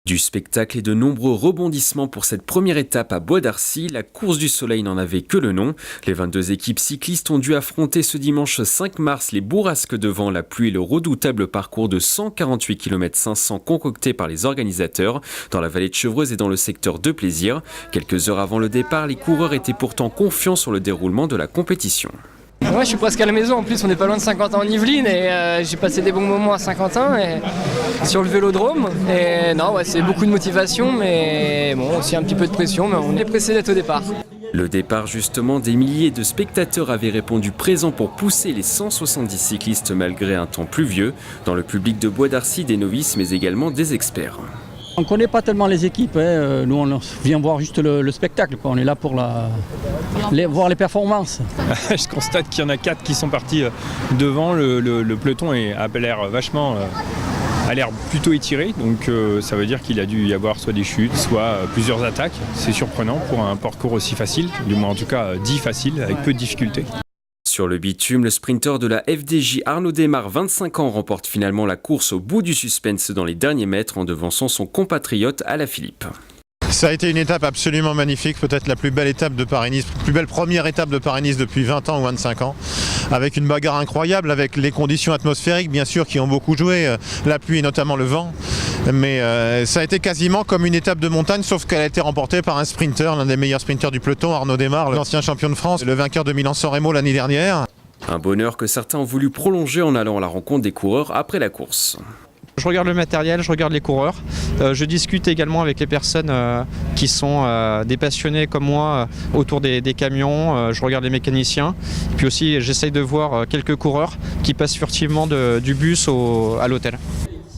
Du spectacle et de nombreux rebondissements pour cette première étape à Bois d'Arcy, la course du soleil n'en avait que le nom. Les 22 équipes cyclistes ont dû affronter ce dimanche 5 mars les bourrasques de vent, la pluie et le redoutable parcours de 148 km 500 concocté par les organisateurs dans la vallée de Chevreuse et dans le secteur de Plaisir. Quelques heures avant le départ, les coureurs étaient pourtant confiants sur le déroulement de la compétition. Ouais, je suis presque à la maison, en plus on n'est pas loin de Saint-Quentin en Yvelines et j'ai passé des bons moments à Saint-Quentin et sur le vélodrome. Et non, ouais, c'est beaucoup de motivation, mais bon, aussi un petit peu de pression, mais on est pressé d'être au départ. Le départ justement, des milliers de spectateurs avaient répondu présents pour pousser les 170 cyclistes malgré un temps pluvieux. Dans le public de Bois d'Arcy, des novices mais également des experts. On ne connaît pas tellement les équipes, hein. Nous on vient voir juste le spectacle, quoi. On est là pour voir les performances. Je constate qu'il y en a 4 qui sont partis devant, le peloton a l'air plutôt étiré, donc ça veut dire qu'il a dû y avoir soit des chutes, soit plusieurs attaques. C'est surprenant pour un parcours aussi facile, du moins en tout cas dit facile, avec peu de difficultés. Sur le bitume, le sprinter de la FDJ Arnaud Desmar, 25 ans, remporte finalement la course au bout du suspense dans les derniers mètres en devançant son compatriote Alaphilippe. Ça a été une étape absolument magnifique, peut-être la plus belle étape de Paris-Nice, plus belle première étape de Paris-Nice depuis 20 ans ou 25 ans, avec une bagarre incroyable, avec les conditions atmosphériques bien sûr qui ont beaucoup joué, la pluie et notamment le vent. Mais ça a été quasiment comme une étape de montagne, sauf qu'elle a été remportée par un sprinter, l'un des meilleurs sprinters du peloton, Arnaud Desmar, l'ancien champion de France, le vainqueur de Milan-San Remo l'année dernière. Un bonheur que certains ont voulu prolonger en allant à la rencontre des coureurs après la course. Je regarde le matériel, je regarde les coureurs, je discute également avec les personnes qui sont des passionnés comme moi autour des camions, je regarde les mécaniciens, puis aussi j'essaye de voir quelques coureurs qui passent furtivement du bus à l'hôtel.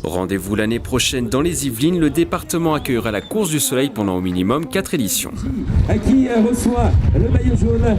Rendez-vous l'année prochaine dans les Yvelines, le département accueillera la course du soleil pendant au minimum 4 éditions. À qui reçoit le maillot jaune.